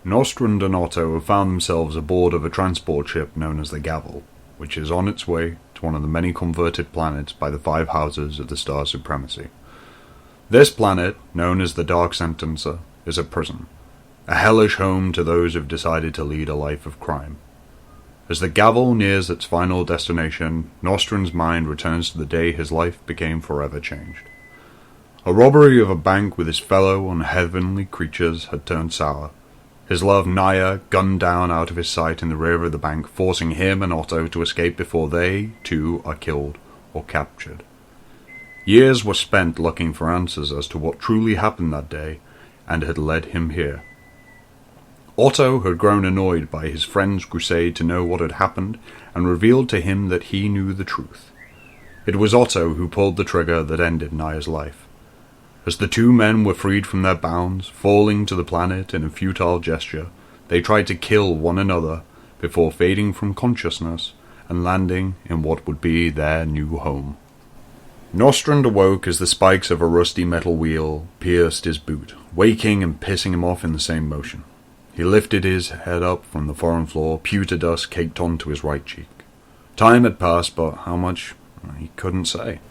Nostrand and Otto have found themselves aboard of a transport ship known as the Gavel, which is on its way to one of the many converted planets by the five houses of the Star Supremacy. This planet, known as the Dark Sentencer, is a prison, a hellish home to those who've decided to lead a life of crime. As the Gavel nears its final destination, Nostrand's mind returns to the day his life became forever changed. A robbery of a bank with his fellow unheavenly creatures had turned sour. His love, Naya, gunned down out of his sight in the rear of the bank, forcing him and Otto to escape before they, too, are killed or captured. Years were spent looking for answers as to what truly happened that day, and had led him here. Otto had grown annoyed by his friend's crusade to know what had happened, and revealed to him that he knew the truth. It was Otto who pulled the trigger that ended Naya's life. As the two men were freed from their bounds, falling to the planet in a futile gesture, they tried to kill one another before fading from consciousness and landing in what would be their new home. Nostrand awoke as the spikes of a rusty metal wheel pierced his boot, waking and pissing him off in the same motion. He lifted his head up from the foreign floor, pewter dust caked onto his right cheek. Time had passed, but how much, he couldn't say.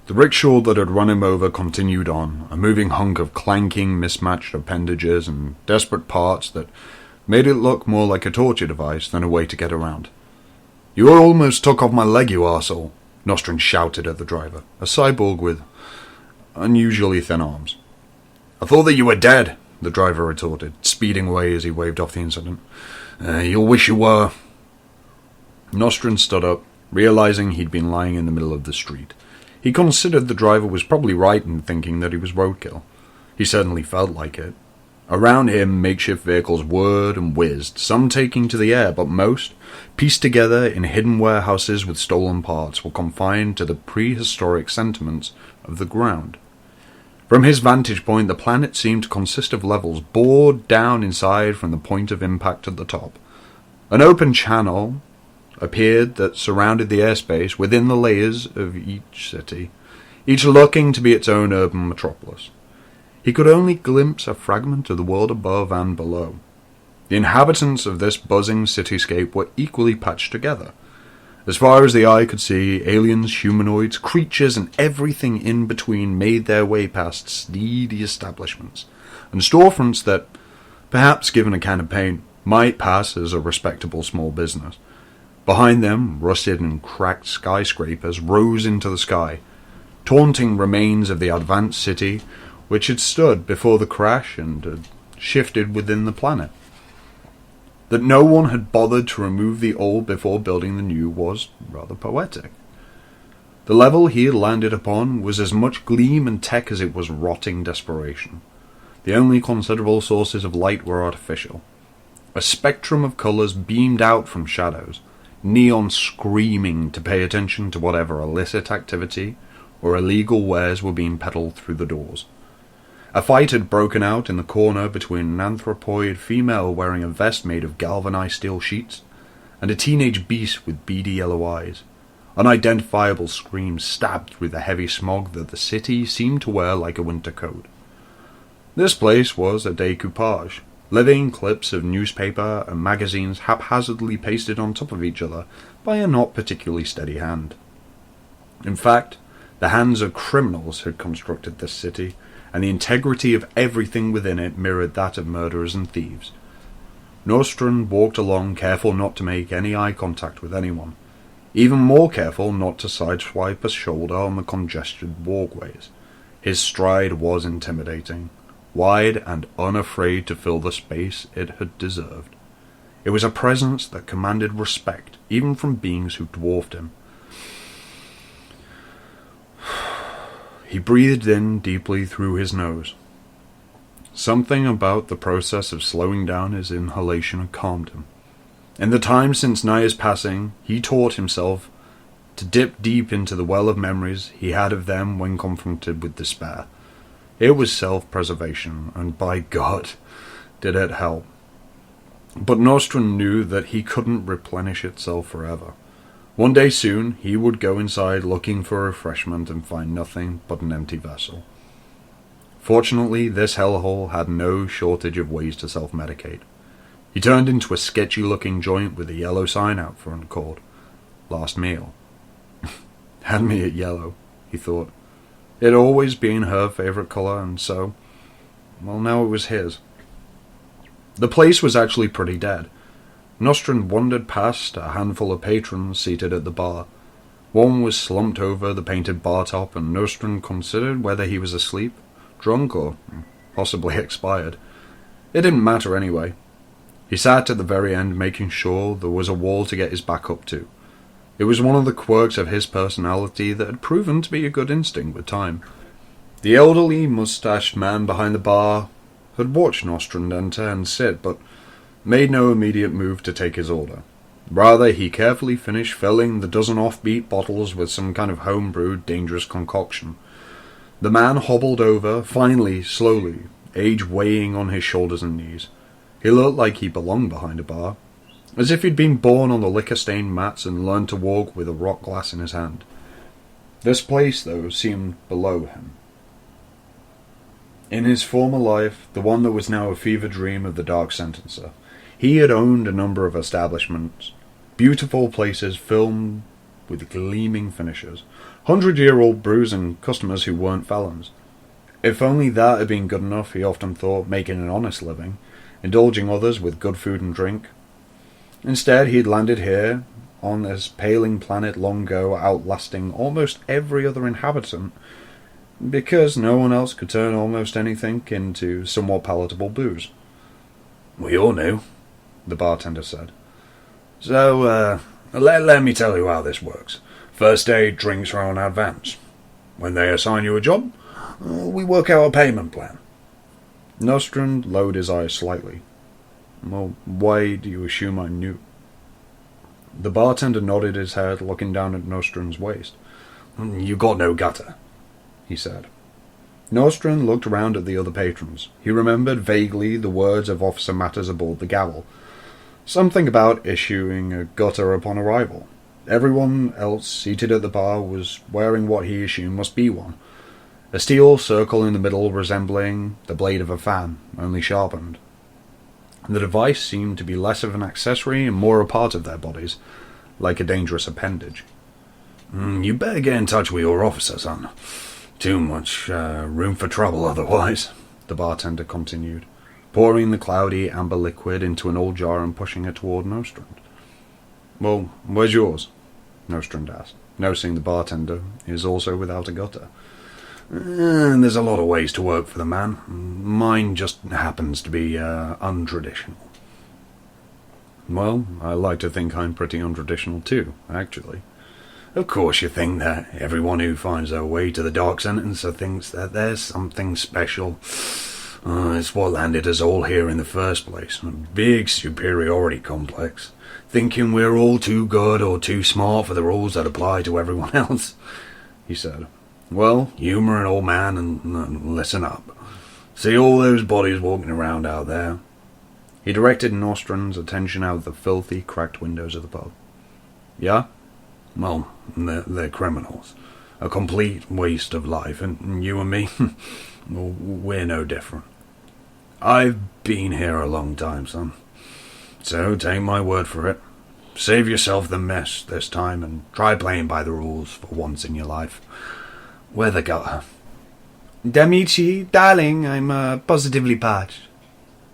The rickshaw that had run him over continued on, a moving hunk of clanking, mismatched appendages and desperate parts that made it look more like a torture device than a way to get around. "You almost took off my leg, you arsehole," Nostrand shouted at the driver, a cyborg with unusually thin arms. "I thought that you were dead," the driver retorted, speeding away as he waved off the incident. "You'll wish you were." Nostrand stood up, realizing he'd been lying in the middle of the street. He considered the driver was probably right in thinking that he was roadkill. He certainly felt like it. Around him, makeshift vehicles whirred and whizzed, some taking to the air, but most, pieced together in hidden warehouses with stolen parts, were confined to the prehistoric sentiments of the ground. From his vantage point, the planet seemed to consist of levels bored down inside from the point of impact at the top. An open channel appeared that surrounded the airspace within the layers of each city, each looking to be its own urban metropolis. He could only glimpse a fragment of the world above and below. The inhabitants of this buzzing cityscape were equally patched together. As far as the eye could see, aliens, humanoids, creatures, and everything in between made their way past seedy establishments, and storefronts that, perhaps given a can of paint, might pass as a respectable small business. Behind them, rusted and cracked skyscrapers rose into the sky, taunting remains of the advanced city which had stood before the crash and had shifted within the planet. That no one had bothered to remove the old before building the new was rather poetic. The level he had landed upon was as much gleam and tech as it was rotting desperation. The only considerable sources of light were artificial. A spectrum of colours beamed out from shadows, neon screaming to pay attention to whatever illicit activity or illegal wares were being peddled through the doors. A fight had broken out in the corner between an anthropoid female wearing a vest made of galvanized steel sheets and a teenage beast with beady yellow eyes. Unidentifiable screams stabbed through the heavy smog that the city seemed to wear like a winter coat. This place was a decoupage, living clips of newspaper and magazines haphazardly pasted on top of each other by a not particularly steady hand. In fact, the hands of criminals had constructed this city, and the integrity of everything within it mirrored that of murderers and thieves. Nostrand walked along, careful not to make any eye contact with anyone, even more careful not to sideswipe a shoulder on the congested walkways. His stride was intimidating, wide and unafraid to fill the space it had deserved. It was a presence that commanded respect, even from beings who dwarfed him. He breathed in deeply through his nose. Something about the process of slowing down his inhalation had calmed him. In the time since Naya's passing, he taught himself to dip deep into the well of memories he had of them when confronted with despair. It was self-preservation, and by God, did it help. But Nostrand knew that he couldn't replenish itself forever. One day soon, he would go inside looking for refreshment and find nothing but an empty vessel. Fortunately, this hellhole had no shortage of ways to self-medicate. He turned into a sketchy-looking joint with a yellow sign out front called "Last Meal." Had me at yellow, he thought. It had always been her favourite colour, and so, well, now it was his. The place was actually pretty dead. Nostrand wandered past a handful of patrons seated at the bar. One was slumped over the painted bar top, and Nostrand considered whether he was asleep, drunk, or possibly expired. It didn't matter anyway. He sat at the very end, making sure there was a wall to get his back up to. It was one of the quirks of his personality that had proven to be a good instinct with time. The elderly, mustached man behind the bar had watched Nostrand enter and sit, but made no immediate move to take his order. Rather, he carefully finished filling the dozen offbeat bottles with some kind of home-brewed, dangerous concoction. The man hobbled over, finally, slowly, age weighing on his shoulders and knees. He looked like he belonged behind a bar, as if he'd been born on the liquor-stained mats and learned to walk with a rock glass in his hand. This place, though, seemed below him. In his former life, the one that was now a fever dream of the Dark Sentencer, he had owned a number of establishments, beautiful places filled with gleaming finishes, 100-year-old brews and customers who weren't felons. If only that had been good enough, he often thought, making an honest living, indulging others with good food and drink. Instead, he had landed here, on this paling planet long ago, outlasting almost every other inhabitant, because no one else could turn almost anything into somewhat palatable booze. "We all knew," the bartender said. "So, let me tell you how this works. First aid drinks are on advance. When they assign you a job, we work out a payment plan." Nostrand lowered his eyes slightly. "Well, why do you assume I knew?" The bartender nodded his head, looking down at Nostrand's waist. "You got no gutter," he said. Nostrand looked around at the other patrons. He remembered vaguely the words of Officer Matters aboard the Gavel. Something about issuing a gutter upon arrival. Everyone else seated at the bar was wearing what he assumed must be one. A steel circle in the middle resembling the blade of a fan, only sharpened. The device seemed to be less of an accessory and more a part of their bodies, like a dangerous appendage. "You better get in touch with your officer, son. Too much room for trouble otherwise," the bartender continued, pouring the cloudy amber liquid into an old jar and pushing it toward Nostrand. "Well, where's yours?" Nostrand asked, noticing the bartender is also without a gutter. "There's a lot of ways to work for the man. Mine just happens to be untraditional." "Well, I like to think I'm pretty untraditional too, actually." "Of course you think that. Everyone who finds their way to the Dark Sentencer thinks that there's something special. It's what landed us all here in the first place. A big superiority complex. Thinking we're all too good or too smart for the rules that apply to everyone else," he said. "Well, humour an old man and listen up. See all those bodies walking around out there?" He directed Nostrand's attention out the filthy, cracked windows of the pub. "Yeah? Well, they're criminals. A complete waste of life, and you and me, well, we're no different. I've been here a long time, son. So take my word for it. Save yourself the mess this time and try playing by the rules for once in your life. We're the gutter." "D'amici, darling, I'm positively parched."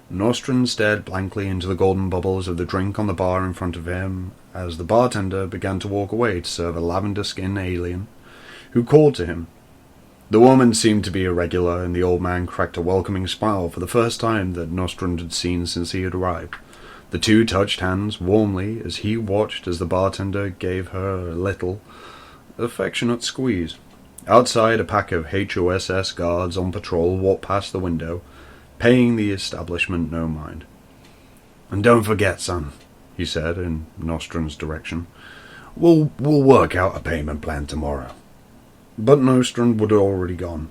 Nostrand stared blankly into the golden bubbles of the drink on the bar in front of him as the bartender began to walk away to serve a lavender-skinned alien who called to him. The woman seemed to be irregular, and the old man cracked a welcoming smile for the first time that Nostrand had seen since he had arrived. The two touched hands warmly as he watched as the bartender gave her a little, affectionate squeeze. Outside, a pack of HOSS guards on patrol walked past the window, paying the establishment no mind. "And don't forget, son," he said in Nostrand's direction. We'll work out a payment plan tomorrow." But Nostrand would have already gone.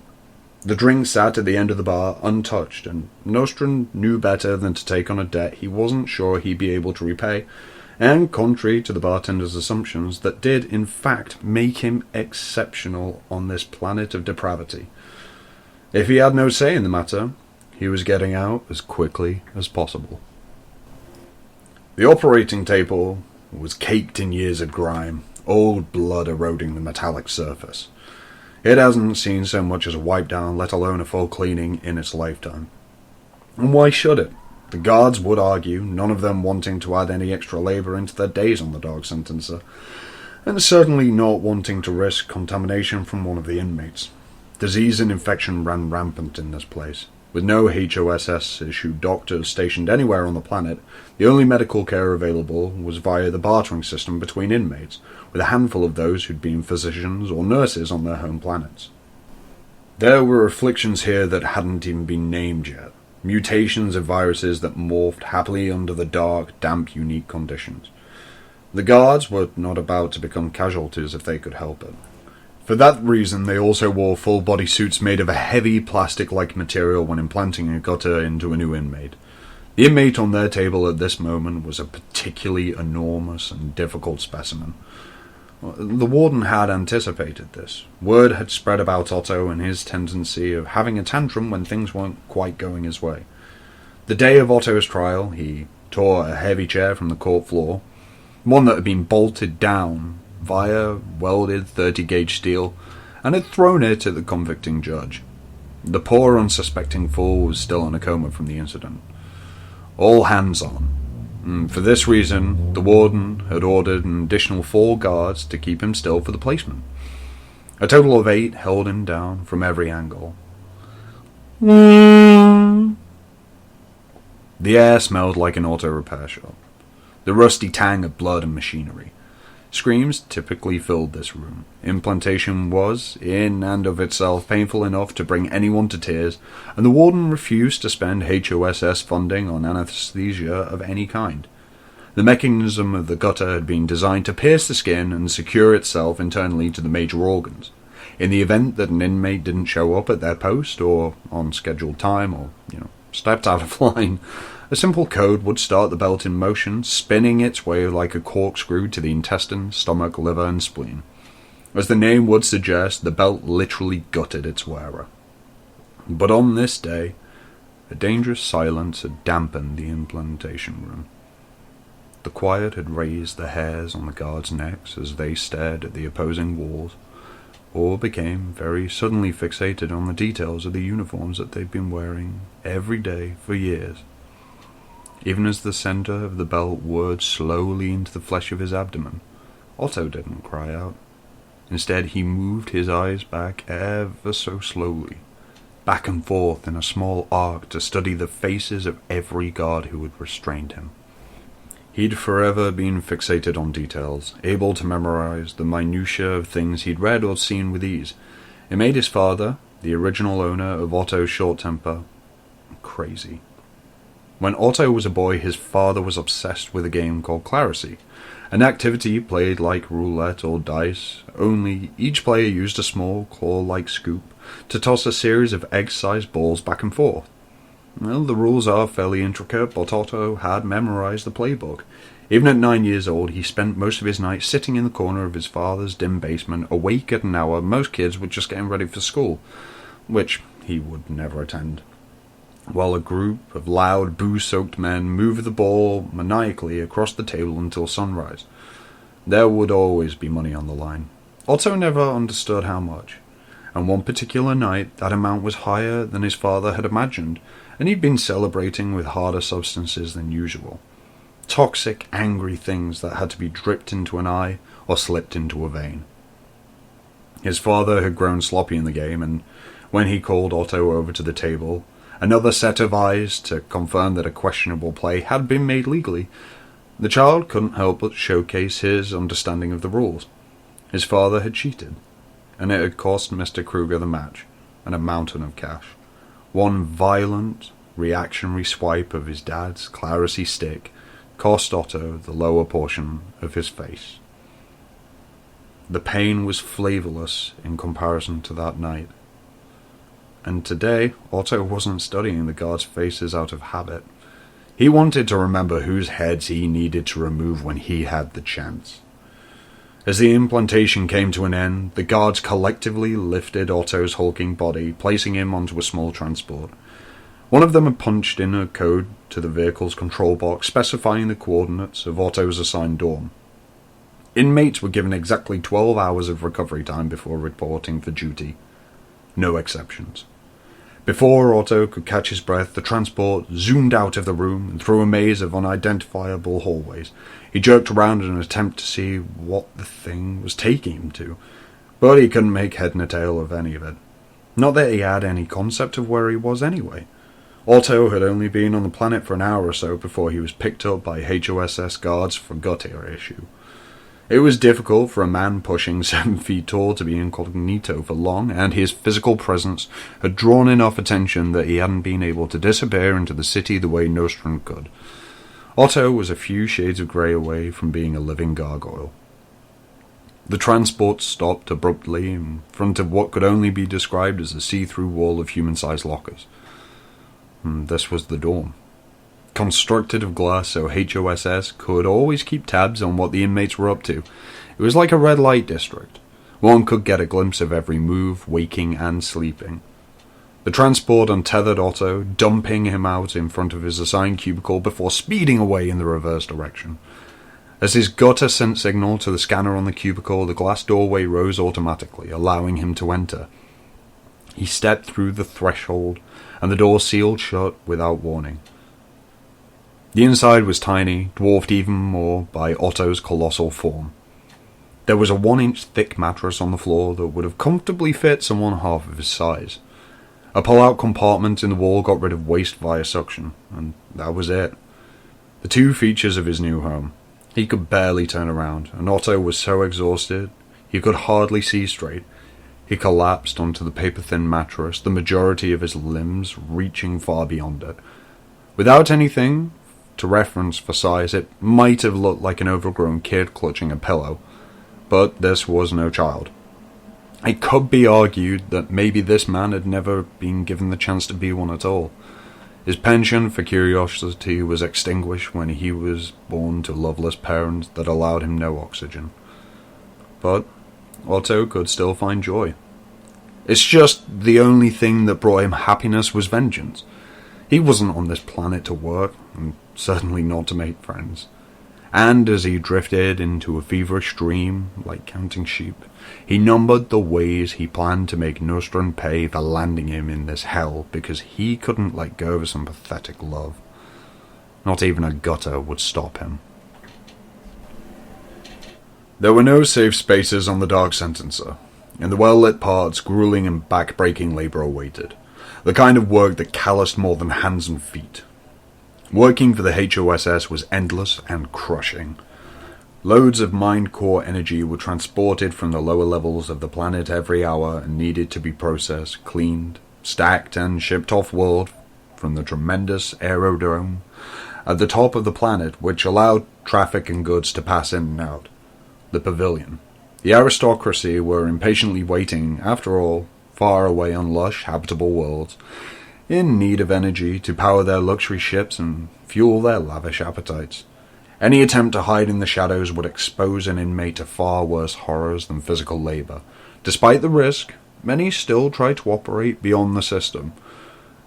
The drink sat at the end of the bar, untouched, and Nostrand knew better than to take on a debt he wasn't sure he'd be able to repay, and, contrary to the bartender's assumptions, that did, in fact, make him exceptional on this planet of depravity. If he had no say in the matter, he was getting out as quickly as possible. The operating table was caked in years of grime, old blood eroding the metallic surface. It hasn't seen so much as a wipe down, let alone a full cleaning, in its lifetime. And why should it? The guards would argue, none of them wanting to add any extra labour into their days on the dog sentencer, and certainly not wanting to risk contamination from one of the inmates. Disease and infection ran rampant in this place. With no HOSS-issued doctors stationed anywhere on the planet, the only medical care available was via the bartering system between inmates, with a handful of those who'd been physicians or nurses on their home planets. There were afflictions here that hadn't even been named yet, mutations of viruses that morphed happily under the dark, damp, unique conditions. The guards were not about to become casualties if they could help it. For that reason, they also wore full-body suits made of a heavy plastic-like material when implanting a gutter into a new inmate. The inmate on their table at this moment was a particularly enormous and difficult specimen. The warden had anticipated this. Word had spread about Otto and his tendency of having a tantrum when things weren't quite going his way. The day of Otto's trial, he tore a heavy chair from the court floor, one that had been bolted down via welded 30-gauge steel, and had thrown it at the convicting judge. The poor unsuspecting fool was still in a coma from the incident. All hands on. And for this reason, the warden had ordered an additional 4 guards to keep him still for the placement. A total of 8 held him down from every angle. The air smelled like an auto repair shop. The rusty tang of blood and machinery. Screams typically filled this room. Implantation was, in and of itself, painful enough to bring anyone to tears, and the warden refused to spend HOSS funding on anesthesia of any kind. The mechanism of the gutter had been designed to pierce the skin and secure itself internally to the major organs. In the event that an inmate didn't show up at their post, or on scheduled time, or, stepped out of line, a simple code would start the belt in motion, spinning its way like a corkscrew to the intestine, stomach, liver, and spleen. As the name would suggest, the belt literally gutted its wearer. But on this day, a dangerous silence had dampened the implantation room. The quiet had raised the hairs on the guards' necks as they stared at the opposing walls, or became very suddenly fixated on the details of the uniforms that they'd been wearing every day for years. Even as the centre of the belt whirred slowly into the flesh of his abdomen, Otto didn't cry out. Instead, he moved his eyes back ever so slowly, back and forth in a small arc to study the faces of every guard who had restrained him. He'd forever been fixated on details, able to memorize the minutiae of things he'd read or seen with ease. It made his father, the original owner of Otto's short temper, crazy. When Otto was a boy, his father was obsessed with a game called Clarisy, an activity played like roulette or dice, only each player used a small, claw-like scoop to toss a series of egg-sized balls back and forth. Well, the rules are fairly intricate, but Otto had memorized the playbook. Even at 9 years old, he spent most of his nights sitting in the corner of his father's dim basement, awake at an hour most kids were just getting ready for school, which he would never attend, while a group of loud, booze-soaked men moved the ball maniacally across the table until sunrise. There would always be money on the line. Otto never understood how much, and one particular night that amount was higher than his father had imagined, and he'd been celebrating with harder substances than usual. Toxic, angry things that had to be dripped into an eye or slipped into a vein. His father had grown sloppy in the game, and when he called Otto over to the table, another set of eyes to confirm that a questionable play had been made legally, the child couldn't help but showcase his understanding of the rules. His father had cheated, and it had cost Mr. Kruger the match and a mountain of cash. One violent, reactionary swipe of his dad's Clarisy stick cost Otto the lower portion of his face. The pain was flavourless in comparison to that night. And today, Otto wasn't studying the guards' faces out of habit. He wanted to remember whose heads he needed to remove when he had the chance. As the implantation came to an end, the guards collectively lifted Otto's hulking body, placing him onto a small transport. One of them had punched in a code to the vehicle's control box specifying the coordinates of Otto's assigned dorm. Inmates were given exactly 12 hours of recovery time before reporting for duty. No exceptions. Before Otto could catch his breath, the transport zoomed out of the room and through a maze of unidentifiable hallways. He jerked around in an attempt to see what the thing was taking him to, but he couldn't make head nor tail of any of it. Not that he had any concept of where he was anyway. Otto had only been on the planet for an hour or so before he was picked up by HOSS guards for gutter issue. It was difficult for a man pushing 7 feet tall to be incognito for long, and his physical presence had drawn enough attention that he hadn't been able to disappear into the city the way Nostrum could. Otto was a few shades of grey away from being a living gargoyle. The transport stopped abruptly in front of what could only be described as a see-through wall of human-sized lockers. This was the dorm. Constructed of glass so HOSS could always keep tabs on what the inmates were up to. It was like a red light district. One could get a glimpse of every move, waking and sleeping. The transport untethered Otto, dumping him out in front of his assigned cubicle before speeding away in the reverse direction. As his gutter sent signal to the scanner on the cubicle, the glass doorway rose automatically, allowing him to enter. He stepped through the threshold, and the door sealed shut without warning. The inside was tiny, dwarfed even more by Otto's colossal form. There was a 1-inch thick mattress on the floor that would have comfortably fit someone half of his size. A pull-out compartment in the wall got rid of waste via suction, and that was it. The 2 features of his new home. He could barely turn around, and Otto was so exhausted he could hardly see straight. He collapsed onto the paper-thin mattress, the majority of his limbs reaching far beyond it. Without anything to reference for size, it might have looked like an overgrown kid clutching a pillow, but this was no child. It could be argued that maybe this man had never been given the chance to be one at all. His penchant for curiosity was extinguished when he was born to loveless parents that allowed him no oxygen. But Otto could still find joy. It's just the only thing that brought him happiness was vengeance. He wasn't on this planet to work, and certainly not to make friends. And as he drifted into a feverish dream, like counting sheep, he numbered the ways he planned to make Nostrum pay for landing him in this hell because he couldn't let go of some pathetic love. Not even a gutter would stop him. There were no safe spaces on the Dark Sentencer. In the well-lit parts, grueling and back-breaking labour awaited. The kind of work that calloused more than hands and feet. Working for the HOSS was endless and crushing. Loads of mind core energy were transported from the lower levels of the planet every hour and needed to be processed, cleaned, stacked and shipped off-world from the tremendous aerodrome at the top of the planet, which allowed traffic and goods to pass in and out. The pavilion. The aristocracy were impatiently waiting, after all, far away on lush, habitable worlds, in need of energy to power their luxury ships and fuel their lavish appetites. Any attempt to hide in the shadows would expose an inmate to far worse horrors than physical labor. Despite the risk, many still tried to operate beyond the system.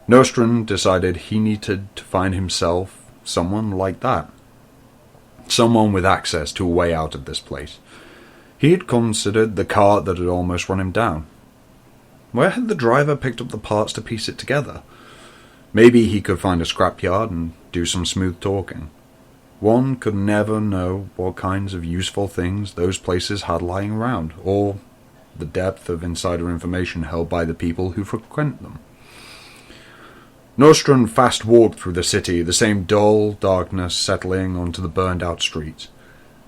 Nostrum decided he needed to find himself someone like that. Someone with access to a way out of this place. He had considered the cart that had almost run him down. Where had the driver picked up the parts to piece it together? Maybe he could find a scrapyard and do some smooth talking. One could never know what kinds of useful things those places had lying around, or the depth of insider information held by the people who frequent them. Nostrum fast walked through the city, the same dull darkness settling onto the burned-out streets.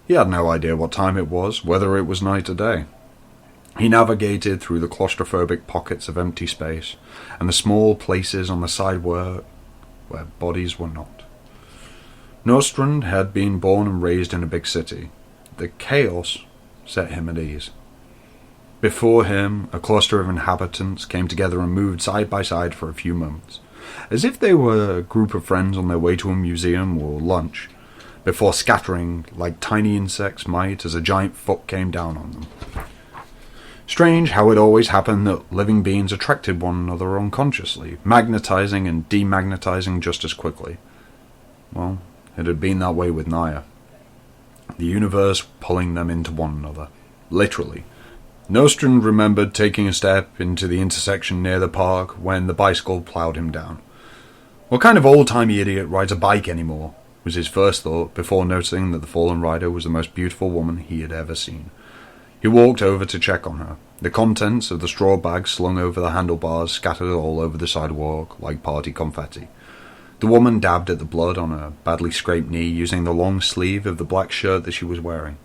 He had no idea what time it was, whether it was night or day. He navigated through the claustrophobic pockets of empty space, and the small places on the sidewalk where bodies were not. Nostrum had been born and raised in a big city. The chaos set him at ease. Before him, a cluster of inhabitants came together and moved side by side for a few moments, as if they were a group of friends on their way to a museum or lunch, before scattering like tiny insects might as a giant foot came down on them. Strange how it always happened that living beings attracted one another unconsciously, magnetizing and demagnetizing just as quickly. Well, it had been that way with Naya. The universe pulling them into one another. Literally. Nostrand remembered taking a step into the intersection near the park when the bicycle ploughed him down. What kind of old-timey idiot rides a bike anymore? Was his first thought, before noticing that the fallen rider was the most beautiful woman he had ever seen. He walked over to check on her. The contents of the straw bag slung over the handlebars scattered all over the sidewalk like party confetti. The woman dabbed at the blood on her badly scraped knee using the long sleeve of the black shirt that she was wearing.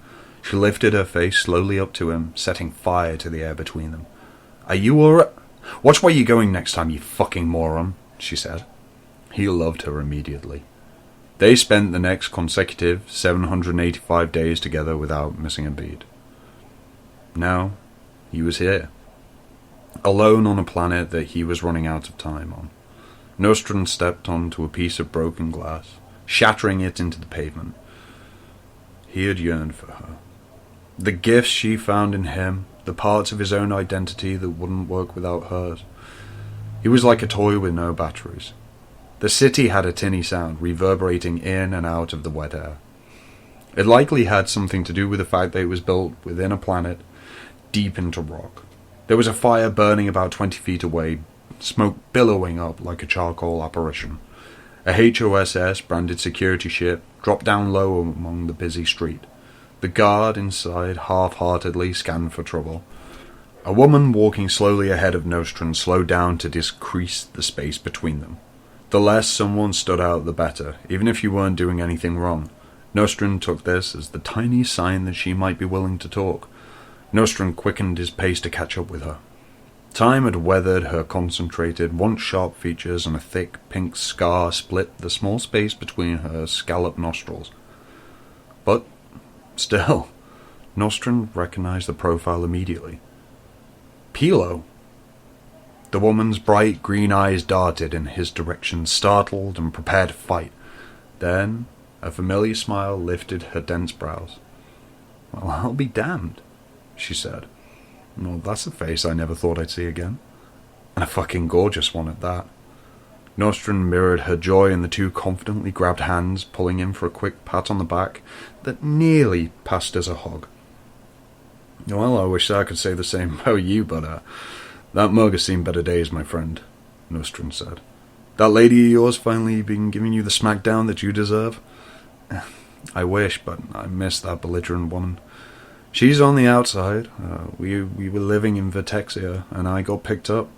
She lifted her face slowly up to him, setting fire to the air between them. "Are you alright? Watch where you're going next time, you fucking moron," she said. He loved her immediately. They spent the next consecutive 785 days together without missing a beat. Now, he was here. Alone on a planet that he was running out of time on. Nostrand stepped onto a piece of broken glass, shattering it into the pavement. He had yearned for her. The gifts she found in him, the parts of his own identity that wouldn't work without hers. He was like a toy with no batteries. The city had a tinny sound, reverberating in and out of the wet air. It likely had something to do with the fact that it was built within a planet deep into rock. There was a fire burning about 20 feet away, smoke billowing up like a charcoal apparition. A HOSS branded security ship dropped down low among the busy street. The guard inside half-heartedly scanned for trouble. A woman walking slowly ahead of Nostrand slowed down to decrease the space between them. The less someone stood out, the better, even if you weren't doing anything wrong. Nostrand took this as the tiny sign that she might be willing to talk. Nostrand quickened his pace to catch up with her. Time had weathered her concentrated, once-sharp features, and a thick pink scar split the small space between her scalloped nostrils. But, still, Nostrand recognized the profile immediately. Pilo! The woman's bright green eyes darted in his direction, startled and prepared to fight. Then, a familiar smile lifted her dense brows. "Well, I'll be damned," she said. "Well, that's a face I never thought I'd see again. And a fucking gorgeous one at that." Nostrand mirrored her joy and the two confidently grabbed hands, pulling him for a quick pat on the back that nearly passed as a hug. "Well, I wish I could say the same about you, but, that mug has seen better days, my friend," Nostrand said. "That lady of yours finally been giving you the smackdown that you deserve?" "I wish, but I miss that belligerent woman. She's on the outside. We were living in Vitexia, and I got picked up.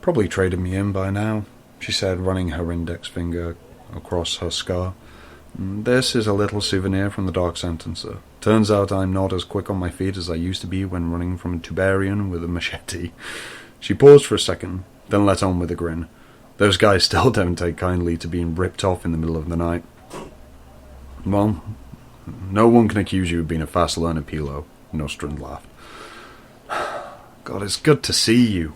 Probably traded me in by now," she said, running her index finger across her scar. "This is a little souvenir from the Dark Sentencer. Turns out I'm not as quick on my feet as I used to be when running from a Tuberian with a machete." She paused for a second, then let on with a grin. "Those guys still don't take kindly to being ripped off in the middle of the night." "Well, no one can accuse you of being a fast learner, Pilo," Nostrand laughed. "God, it's good to see you."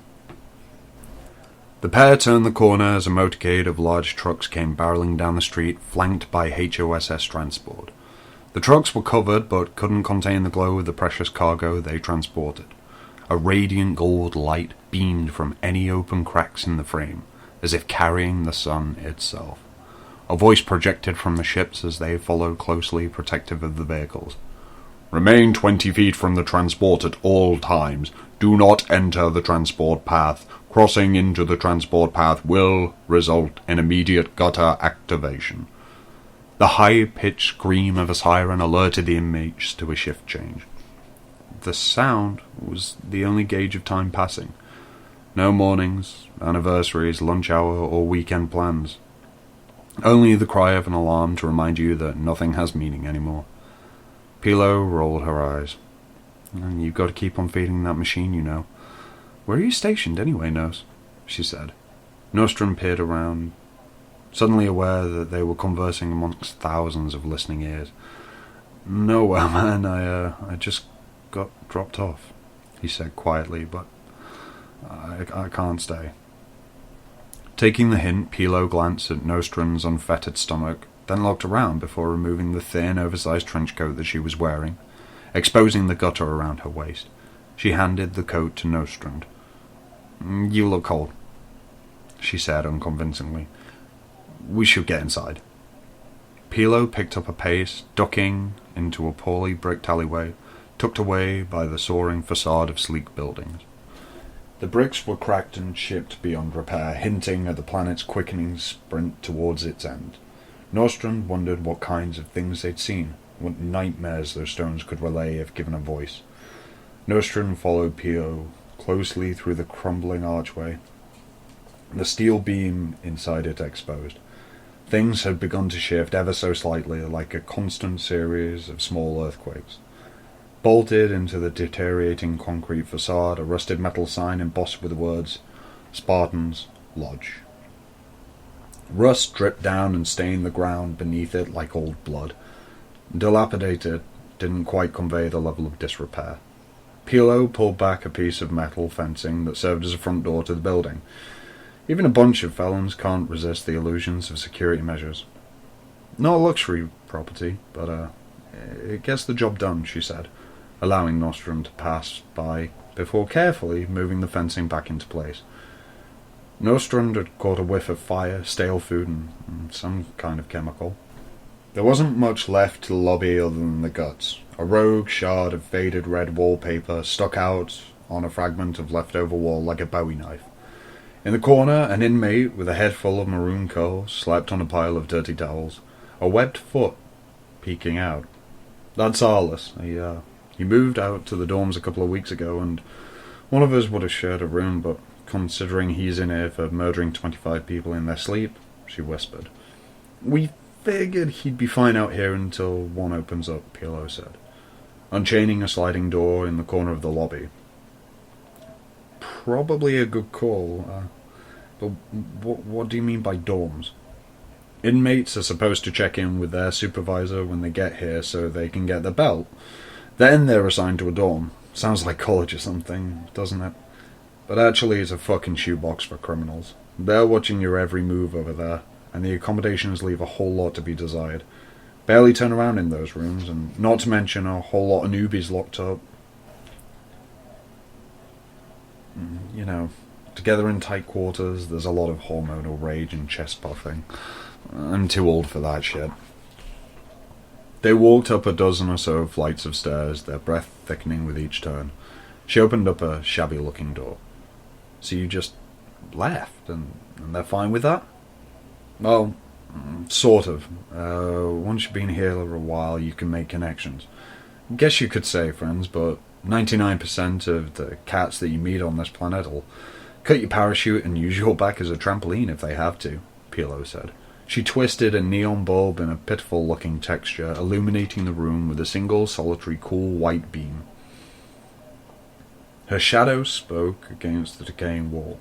The pair turned the corner as a motorcade of large trucks came barreling down the street, flanked by HOSS transport. The trucks were covered, but couldn't contain the glow of the precious cargo they transported. A radiant gold light beamed from any open cracks in the frame, as if carrying the sun itself. A voice projected from the ships as they followed closely, protective of the vehicles. "Remain 20 feet from the transport at all times. Do not enter the transport path. Crossing into the transport path will result in immediate gutter activation." The high-pitched scream of a siren alerted the inmates to a shift change. The sound was the only gauge of time passing. No mornings, anniversaries, lunch hour, or weekend plans. Only the cry of an alarm to remind you that nothing has meaning anymore. Pilo rolled her eyes. "You've got to keep on feeding that machine, you know." "Where are you stationed anyway, Nos?" she said. Nostrand peered around, suddenly aware that they were conversing amongst thousands of listening ears. "Nowhere, man. I just got dropped off," he said quietly, "but I can't stay." Taking the hint, Pilo glanced at Nostrand's unfettered stomach, then looked around before removing the thin, oversized trench coat that she was wearing, exposing the gutter around her waist. She handed the coat to Nostrand. "You look cold," she said unconvincingly. "We should get inside." Pilo picked up a pace, ducking into a poorly bricked alleyway, tucked away by the soaring facade of sleek buildings. The bricks were cracked and chipped beyond repair, hinting at the planet's quickening sprint towards its end. Nostrand wondered what kinds of things they'd seen, what nightmares those stones could relay if given a voice. Nostrand followed Pio closely through the crumbling archway, the steel beam inside it exposed. Things had begun to shift ever so slightly, like a constant series of small earthquakes. Bolted into the deteriorating concrete facade, a rusted metal sign embossed with the words, "Spartans Lodge." Rust dripped down and stained the ground beneath it like old blood. Dilapidated didn't quite convey the level of disrepair. Pilo pulled back a piece of metal fencing that served as a front door to the building. Even a bunch of felons can't resist the illusions of security measures. Not a luxury property, but it gets the job done, she said, allowing Nostrum to pass by before carefully moving the fencing back into place. Nostrum had caught a whiff of fire, stale food, and some kind of chemical. There wasn't much left to the lobby other than the guts. A rogue shard of faded red wallpaper stuck out on a fragment of leftover wall like a bowie knife. In the corner, an inmate with a head full of maroon curls slept on a pile of dirty towels, a webbed foot peeking out. That's Arliss. He moved out to the dorms a couple of weeks ago, and one of us would have shared a room, but considering he's in here for murdering 25 people in their sleep, she whispered. We figured he'd be fine out here until one opens up, Pilo said, unchaining a sliding door in the corner of the lobby. Probably a good call, but what do you mean by dorms? Inmates are supposed to check in with their supervisor when they get here so they can get their belt. Then they're assigned to a dorm. Sounds like college or something, doesn't it? But actually it's a fucking shoebox for criminals. They're watching your every move over there, and the accommodations leave a whole lot to be desired. Barely turn around in those rooms, and not to mention a whole lot of newbies locked up. You know, together in tight quarters, there's a lot of hormonal rage and chest puffing. I'm too old for that shit. They walked up a dozen or so flights of stairs, their breath thickening with each turn. She opened up a shabby-looking door. So you just left, and they're fine with that? Well, sort of. Once you've been here a while, you can make connections. Guess you could say friends, but 99% of the cats that you meet on this planet will cut your parachute and use your back as a trampoline if they have to, Pilo said. She twisted a neon bulb in a pitiful-looking texture, illuminating the room with a single solitary cool white beam. Her shadow spoke against the decaying wall.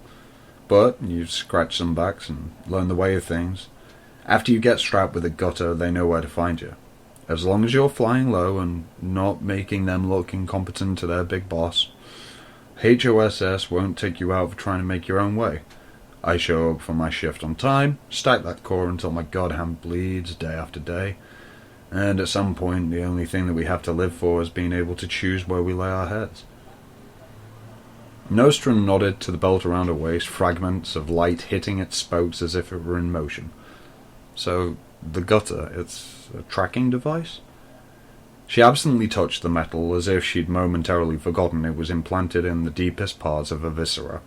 But you've scratched some backs and learned the way of things. After you get strapped with a gutter, they know where to find you. As long as you're flying low and not making them look incompetent to their big boss, HOSS won't take you out for trying to make your own way. I show up for my shift on time, stack that core until my god hand bleeds day after day, and at some point the only thing that we have to live for is being able to choose where we lay our heads. Nostrum nodded to the belt around her waist, fragments of light hitting its spokes as if it were in motion. So, the gutter, it's a tracking device? She absently touched the metal as if she'd momentarily forgotten it was implanted in the deepest parts of her viscera.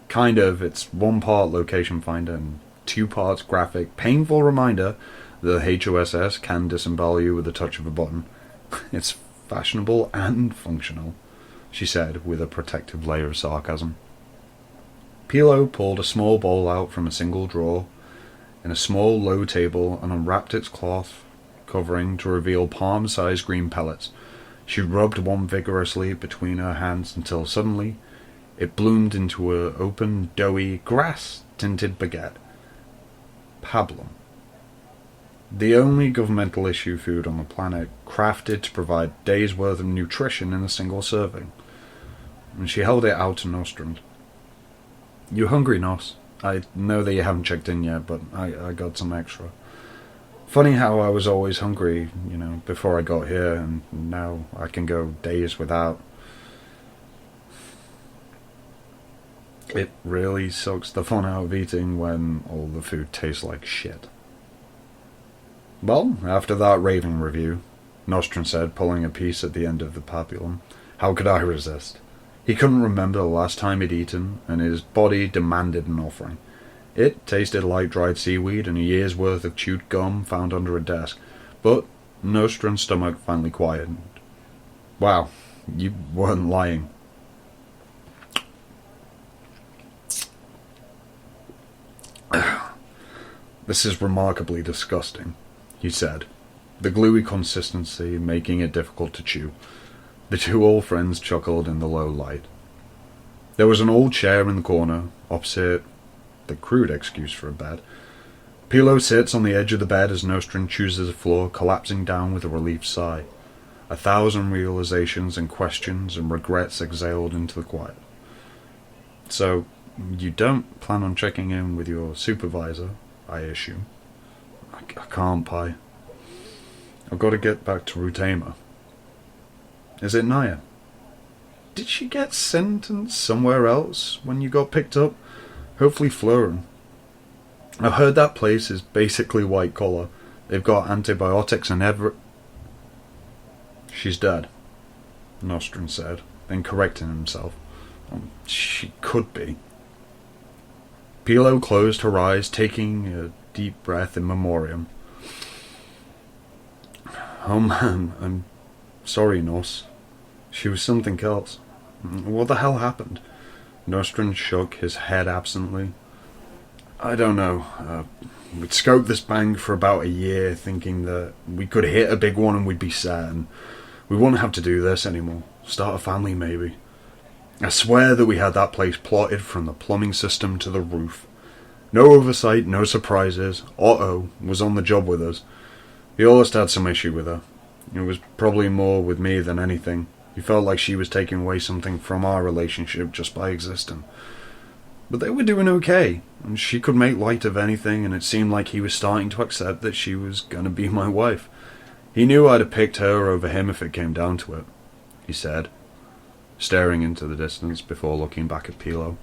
Kind of, it's 1 part location finder and 2 parts graphic, painful reminder that the HOSS can disembowel you with the touch of a button. It's fashionable and functional, she said with a protective layer of sarcasm. Pilo pulled a small bowl out from a single drawer in a small low table and unwrapped its cloth covering to reveal palm-sized green pellets. She rubbed one vigorously between her hands until suddenly it bloomed into an open, doughy, grass-tinted baguette. Pablum. The only governmental issue food on the planet, crafted to provide days' worth of nutrition in a single serving. And she held it out to Nostrand. You hungry, Nos? I know that you haven't checked in yet, but I got some extra. Funny how I was always hungry, before I got here, and now I can go days without. It really sucks the fun out of eating when all the food tastes like shit. Well, after that raving review, Nostrum said, pulling a piece at the end of the papillon, how could I resist? He couldn't remember the last time he'd eaten, and his body demanded an offering. It tasted like dried seaweed and a year's worth of chewed gum found under a desk, but Nostrum's stomach finally quietened. Wow, you weren't lying. This is remarkably disgusting, he said, the gluey consistency making it difficult to chew. The two old friends chuckled in the low light. There was an old chair in the corner, opposite the crude excuse for a bed. Pilo sits on the edge of the bed as Nostrum chooses the floor, collapsing down with a relieved sigh. 1,000 realizations and questions and regrets exhaled into the quiet. So, you don't plan on checking in with your supervisor, I assume? I can't, Pi. I've got to get back to Rutema. Is it Naya? Did she get sentenced somewhere else when you got picked up? Hopefully Fleuren. I've heard that place is basically white collar. They've got antibiotics and She's dead, Nostrum said, then correcting himself. She could be. Pilo closed her eyes, taking a deep breath in memoriam. Oh man, I'm sorry, Nos. She was something else. What the hell happened? Nostrum shook his head absently. I don't know. We'd scoped this bank for about a year, thinking that we could hit a big one and we'd be set, and we wouldn't have to do this anymore. Start a family, maybe. I swear that we had that place plotted from the plumbing system to the roof. No oversight, no surprises. Otto was on the job with us. He always had some issue with her. It was probably more with me than anything. He felt like she was taking away something from our relationship just by existing. But they were doing okay, and she could make light of anything, and it seemed like he was starting to accept that she was going to be my wife. He knew I'd have picked her over him if it came down to it, he said, staring into the distance before looking back at Pilo.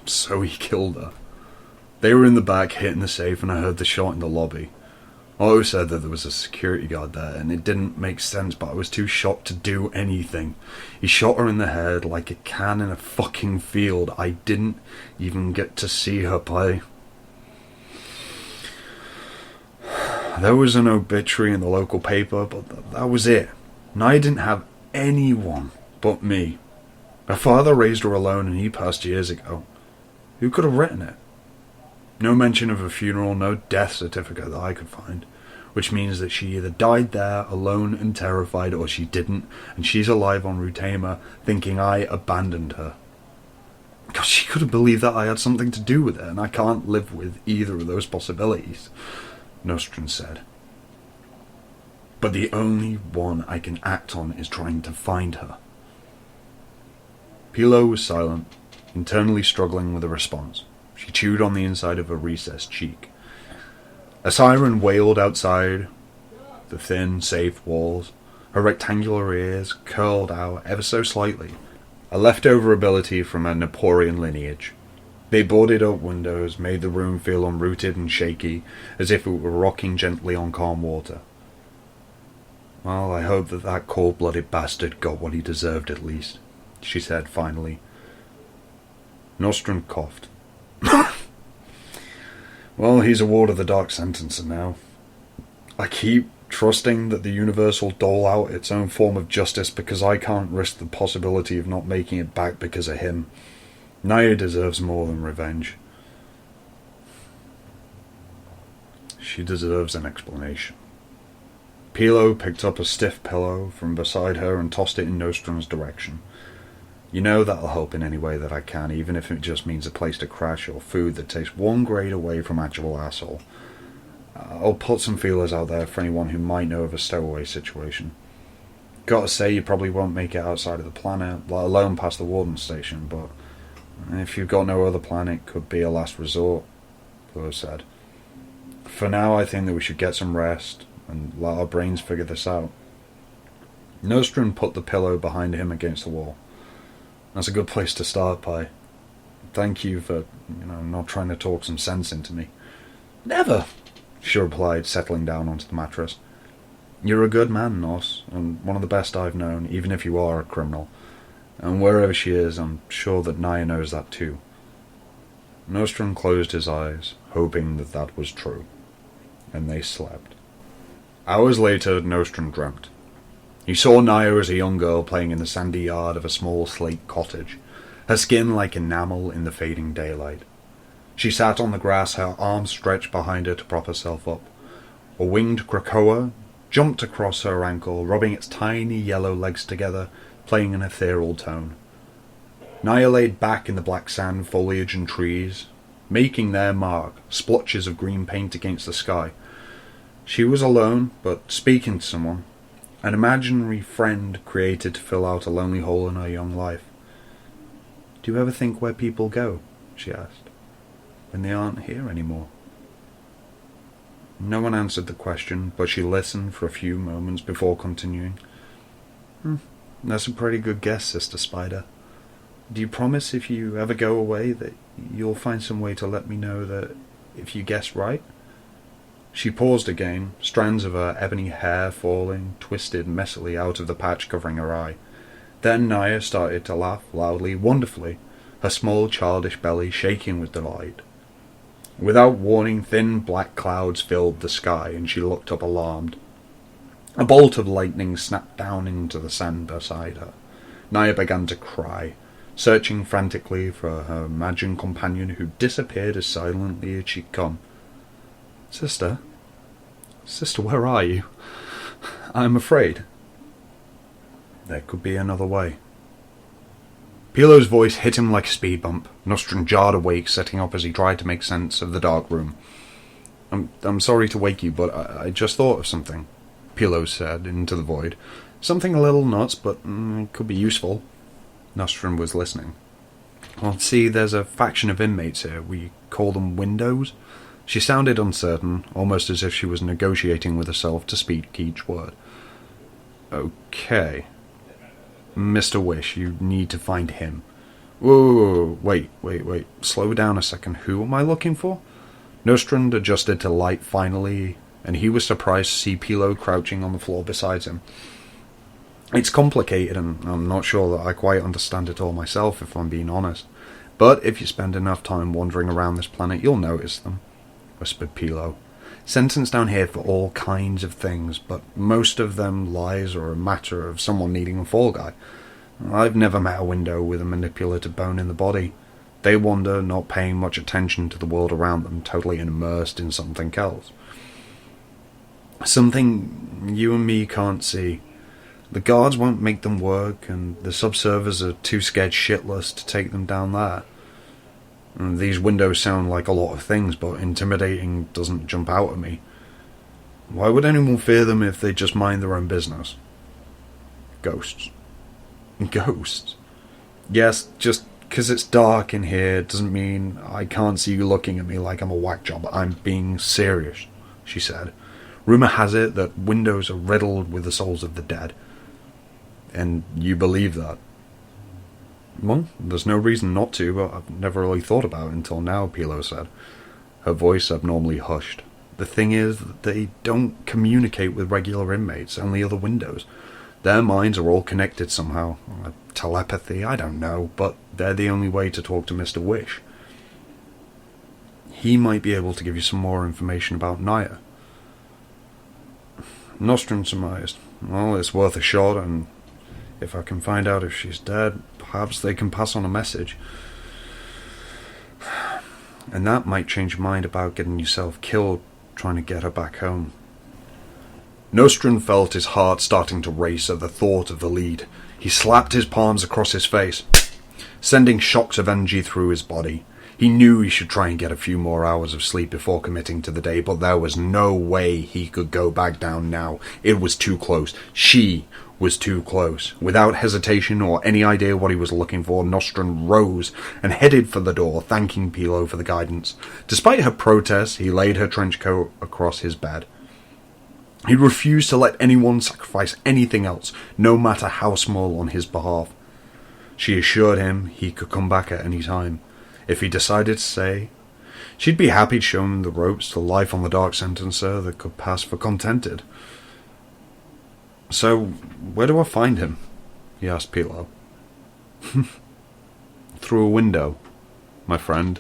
So he killed her. They were in the back hitting the safe, and I heard the shot in the lobby. Otto said that there was a security guard there, and it didn't make sense, but I was too shocked to do anything. He shot her in the head like a can in a fucking field. I didn't even get to see her play. There was an obituary in the local paper, but that was it. And I didn't have anyone but me. Her father raised her alone, and he passed years ago. Who could have written it? No mention of a funeral, no death certificate that I could find, which means that she either died there, alone and terrified, or she didn't, and she's alive on Rutema, thinking I abandoned her. God, she could have believed that I had something to do with it, and I can't live with either of those possibilities, Nostrum said. But the only one I can act on is trying to find her. Pilo was silent, internally struggling with a response. She chewed on the inside of her recessed cheek. A siren wailed outside the thin, safe walls. Her rectangular ears curled out ever so slightly, a leftover ability from a Napoleon lineage. They boarded up windows, made the room feel unrooted and shaky, as if it were rocking gently on calm water. Well, I hope that cold-blooded bastard got what he deserved at least, she said finally. Nostrum coughed. Well, he's a ward of the Dark Sentencer now. I keep trusting that the universe will dole out its own form of justice because I can't risk the possibility of not making it back because of him. Naya deserves more than revenge. She deserves an explanation. Pilo picked up a stiff pillow from beside her and tossed it in Nostrum's direction. You know that'll help in any way that I can, even if it just means a place to crash or food that takes one grade away from actual asshole. I'll put some feelers out there for anyone who might know of a stowaway situation. Gotta say, you probably won't make it outside of the planet, let alone past the warden station, but if you've got no other plan, it could be a last resort, Pilo said. For now, I think that we should get some rest and let our brains figure this out. Nostrum put the pillow behind him against the wall. That's a good place to start, Pi. Thank you for, not trying to talk some sense into me. Never, she replied, settling down onto the mattress. You're a good man, Nos, and one of the best I've known, even if you are a criminal. And wherever she is, I'm sure that Naya knows that too. Nostrum closed his eyes, hoping that that was true. And they slept. Hours later, Nostrum dreamt. He saw Naya as a young girl playing in the sandy yard of a small slate cottage, her skin like enamel in the fading daylight. She sat on the grass, her arms stretched behind her to prop herself up. A winged krakoa jumped across her ankle, rubbing its tiny yellow legs together, playing an ethereal tone. Naya laid back in the black sand, foliage and trees, making their mark, splotches of green paint against the sky. She was alone, but speaking to someone, an imaginary friend created to fill out a lonely hole in her young life. Do you ever think where people go, she asked, when they aren't here anymore? No one answered the question, but she listened for a few moments before continuing. That's a pretty good guess, Sister Spider. Do you promise if you ever go away that you'll find some way to let me know that if you guess right? She paused again, strands of her ebony hair falling, twisted messily out of the patch covering her eye. Then Naya started to laugh loudly, wonderfully, her small childish belly shaking with delight. Without warning, thin black clouds filled the sky, and she looked up alarmed. A bolt of lightning snapped down into the sand beside her. Naya began to cry, searching frantically for her imagined companion who disappeared as silently as she'd come. Sister, where are you? I'm afraid. There could be another way. Pilo's voice hit him like a speed bump. Nostrum jarred awake, setting up as he tried to make sense of the dark room. I'm sorry to wake you, but I just thought of something, Pilo said into the void. Something a little nuts, but it could be useful. Nostrum was listening. Well, see, there's a faction of inmates here. We call them Windows. She sounded uncertain, almost as if she was negotiating with herself to speak each word. Okay. Mr. Wish, you need to find him. Whoa, wait. Slow down a second. Who am I looking for? Nostrand adjusted to light finally, and he was surprised to see Pilo crouching on the floor beside him. It's complicated, and I'm not sure that I quite understand it all myself, if I'm being honest. But if you spend enough time wandering around this planet, you'll notice them, whispered Pilo. Sentenced down here for all kinds of things, but most of them lies or a matter of someone needing a fall guy. I've never met a window with a manipulative bone in the body. They wander, not paying much attention to the world around them, totally immersed in something else. Something you and me can't see. The guards won't make them work, and the subservers are too scared shitless to take them down there. And these windows sound like a lot of things, but intimidating doesn't jump out at me. Why would anyone fear them if they just mind their own business? Ghosts. Ghosts? Yes, just because it's dark in here doesn't mean I can't see you looking at me like I'm a whack job. I'm being serious, she said. Rumour has it that windows are riddled with the souls of the dead. And you believe that? Well, there's no reason not to, but I've never really thought about it until now, Pilo said, her voice abnormally hushed. The thing is that they don't communicate with regular inmates, only other windows. Their minds are all connected somehow. Telepathy, I don't know, but they're the only way to talk to Mr. Wish. He might be able to give you some more information about Naya. Nostrum surmised. Well, it's worth a shot, and if I can find out if she's dead, perhaps they can pass on a message. And that might change your mind about getting yourself killed trying to get her back home. Nostrum felt his heart starting to race at the thought of the lead. He slapped his palms across his face, sending shocks of energy through his body. He knew he should try and get a few more hours of sleep before committing to the day, but there was no way he could go back down now. It was too close. She was too close. Without hesitation or any idea what he was looking for, Nostrum rose and headed for the door, thanking Pilo for the guidance. Despite her protests, he laid her trench coat across his bed. He refused to let anyone sacrifice anything else, no matter how small, on his behalf. She assured him he could come back at any time. If he decided to stay, she'd be happy to show him the ropes to life on the dark sentencer that could pass for contented. "So, where do I find him?" he asked Pilo. "Through a window, my friend,"